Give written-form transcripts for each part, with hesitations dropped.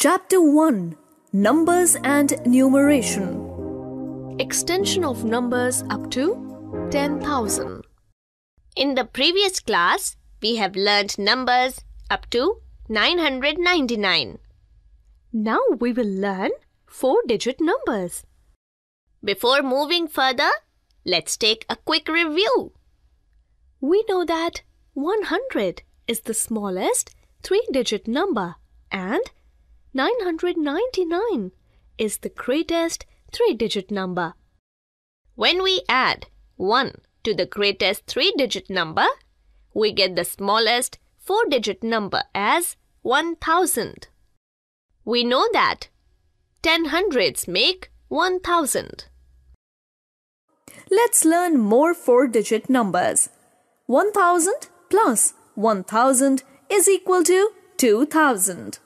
Chapter 1. Numbers and Numeration. Extension of numbers up to 10,000. In the previous class, we have learned numbers up to 999. Now we will learn 4-digit numbers. Before moving further, let's take a quick review. We know that 100 is the smallest 3-digit number and 999 is the greatest 3-digit number. When we add 1 to the greatest 3-digit number, we get the smallest 4-digit number as 1000. We know that 10 hundreds make 1000. Let's learn more 4-digit numbers. 1000 plus 1000 is equal to 2000.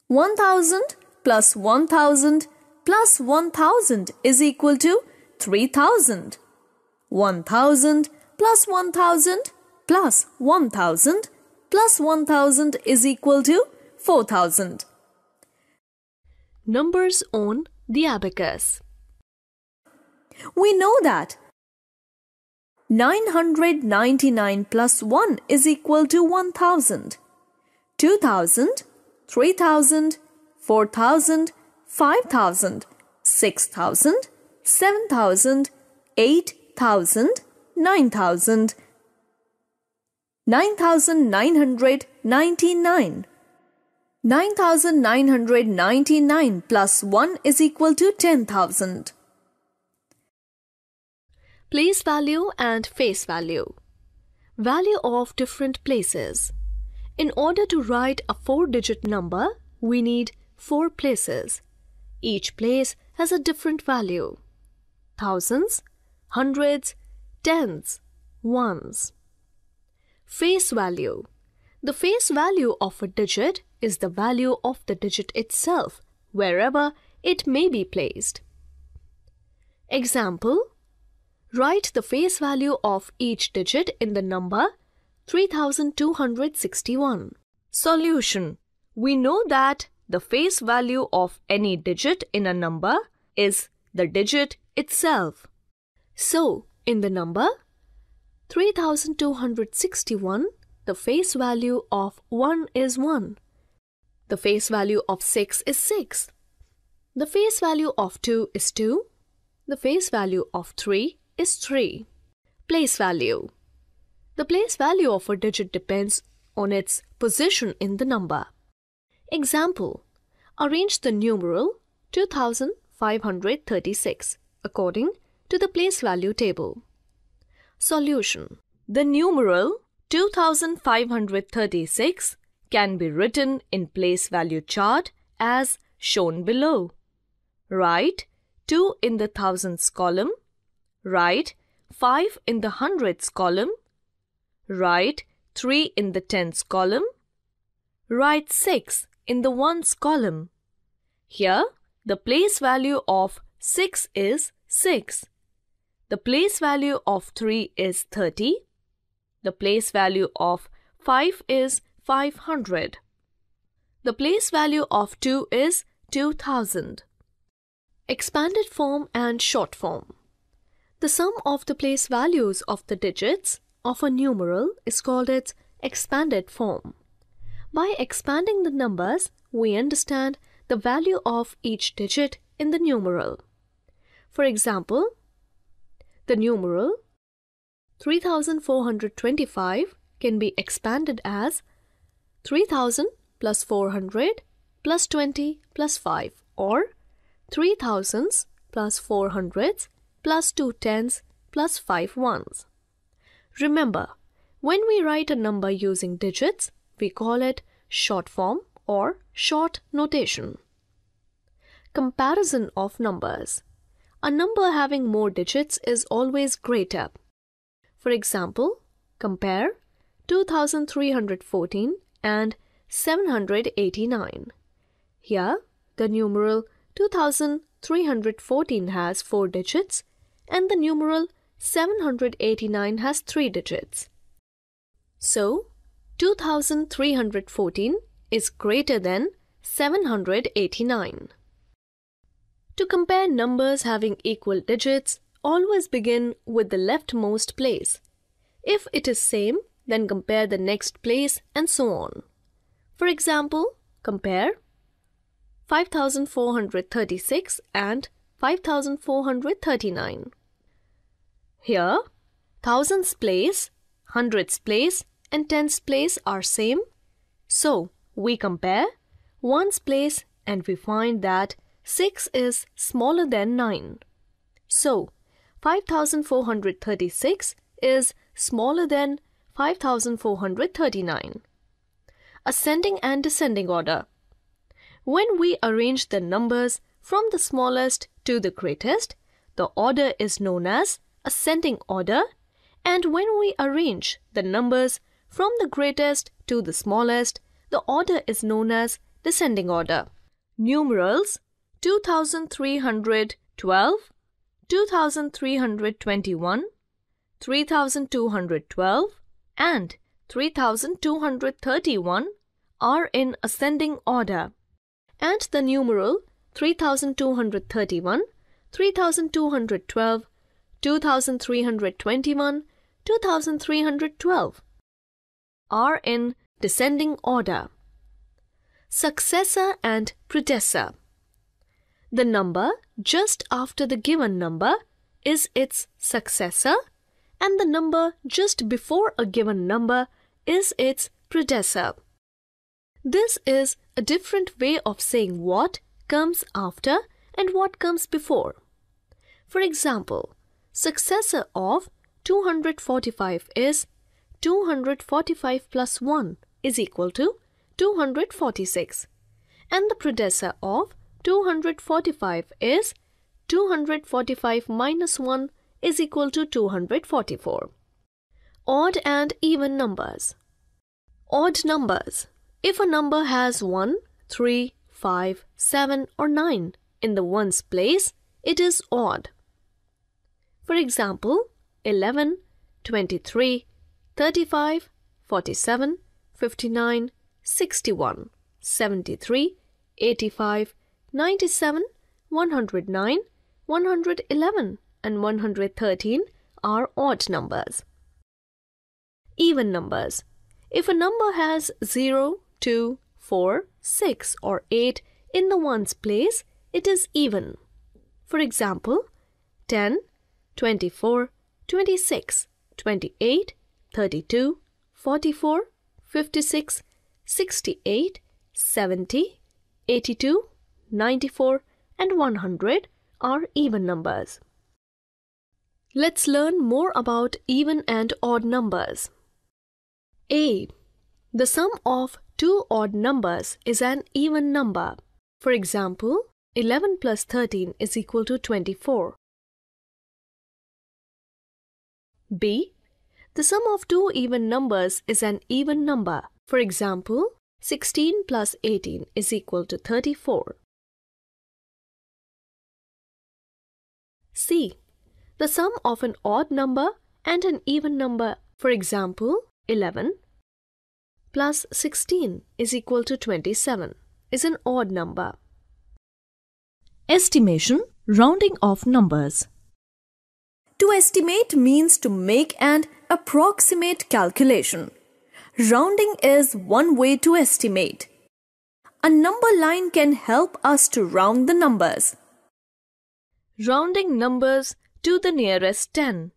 1000 plus 1000 plus 1000 is equal to 3000. 1000 plus 1000 plus 1000 plus 1000 is equal to 4000. Numbers on the abacus. We know that 999 plus 1 is equal to 1000. 2000, 3000, 4000, 5000, 6000, 7000, 8000, 9000. 9999. 9999 plus 1 is equal to 10,000. Place value and face value. Value of different places. In order to write a 4-digit number, we need 4 places. Each place has a different value. Thousands, hundreds, tens, ones. Face value. The face value of a digit is the value of the digit itself, wherever it may be placed. Example: write the face value of each digit in the number 3261. Solution: we know that the face value of any digit in a number is the digit itself. So, in the number 3261, the face value of 1 is 1. The face value of 6 is 6. The face value of 2 is 2. The face value of 3 is 3. Place value. The place value of a digit depends on its position in the number. Example: arrange the numeral 2536 according to the place value table. Solution: the numeral 2536 can be written in place value chart as shown below. Write 2 in the thousands column. Write 5 in the hundreds column. Write 3 in the tens column. Write 6 in the ones column. Here, the place value of 6 is 6. The place value of 3 is 30. The place value of 5 is 500. The place value of 2 is 2000. Expanded form and short form. The sum of the place values of the digits of a numeral is called its expanded form. By expanding the numbers, we understand the value of each digit in the numeral. For example, the numeral 3425 can be expanded as 3000 plus 400 plus 20 plus 5, or 3000s plus 400s plus 2 tens plus 5 ones. Remember, when we write a number using digits, we call it short form or short notation. Comparison of numbers. A number having more digits is always greater. For example, compare 2314 and 789. Here, the numeral 2314 has 4 digits and the numeral 789 has 3 digits. So, 2314 is greater than 789. To compare numbers having equal digits, always begin with the leftmost place. If it is same, then compare the next place and so on. For example, compare 5436 and 5439. Here, thousands place, hundreds place and tens place are same. So, we compare ones place and we find that 6 is smaller than 9. So, 5436 is smaller than 5439. Ascending and descending order. When we arrange the numbers from the smallest to the greatest, the order is known as ascending order, and when we arrange the numbers from the greatest to the smallest, the order is known as descending order. Numerals 2312, 2321, 3212 and 3231 are in ascending order, and the numeral 3231, 3212, 2321, 2312 are in descending order. Successor and predecessor. The number just after the given number is its successor, and the number just before a given number is its predecessor. This is a different way of saying what comes after and what comes before. For example, successor of 245 is 245 plus 1 is equal to 246, and the predecessor of 245 is 245 minus 1 is equal to 244. Odd and even numbers. Odd numbers. If a number has 1, 3, 5, 7 or 9 in the ones place, it is odd. For example, 11, 23, 35, 47, 59, 61, 73, 85, 97, 109, 111 and 113 are odd numbers. Even numbers. If a number has 0, 2, 4, 6 or 8 in the ones place, it is even. For example, 10, 24, 26, 28, 32, 44, 56, 68, 70, 82, 94 and 100 are even numbers. Let's learn more about even and odd numbers. A. The sum of two odd numbers is an even number. For example, 11 plus 13 is equal to 24. B. The sum of two even numbers is an even number. For example, 16 plus 18 is equal to 34. C. The sum of an odd number and an even number. For example, 11 plus 16 is equal to 27 is an odd number. Estimation, rounding of numbers. To estimate means to make an approximate calculation. Rounding is one way to estimate. A number line can help us to round the numbers. Rounding numbers to the nearest 10.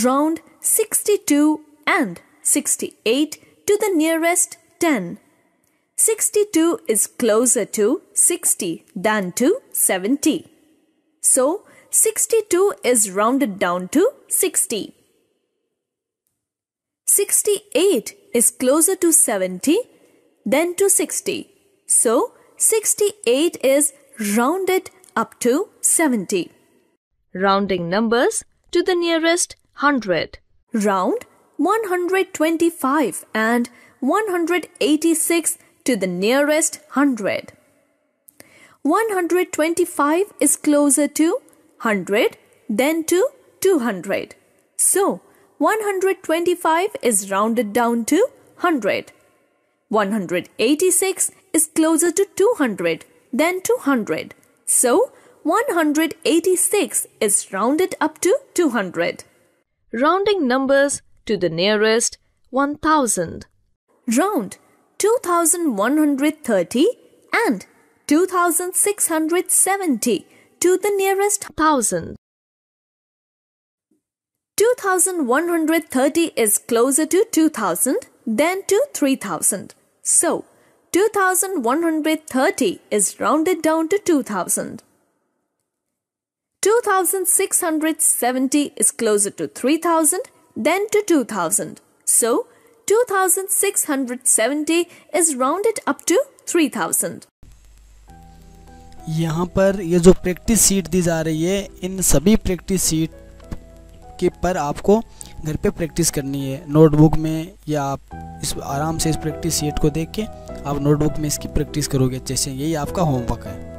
Round 62 and 68 to the nearest 10. 62 is closer to 60 than to 70. So, 62 is rounded down to 60. 68 is closer to 70 than to 60. So, 68 is rounded up to 70. Rounding numbers to the nearest 100. Round 125 and 186 to the nearest 100. 125 is closer to 100 than to 200. So, 125 is rounded down to 100. 186 is closer to 200 than 200. So, 186 is rounded up to 200. Rounding numbers to the nearest 1000. Round 2130 and 2670 to the nearest 1000. 2130 is closer to 2000 than to 3000. So, 2130 is rounded down to 2000. 2670 is closer to 3000 than to 2000. So, 2670 is rounded up to 3000. यहाँ पर ये जो practice sheet दी जा रही है, इन सभी practice sheet के पर आपको घर पे प्रैक्टिस करनी है नोटबुक में, या आप इस आराम से इस प्रैक्टिस शीट को देख के आप नोटबुक में इसकी प्रैक्टिस करोगे अच्छे से। यही आपका होमवर्क है।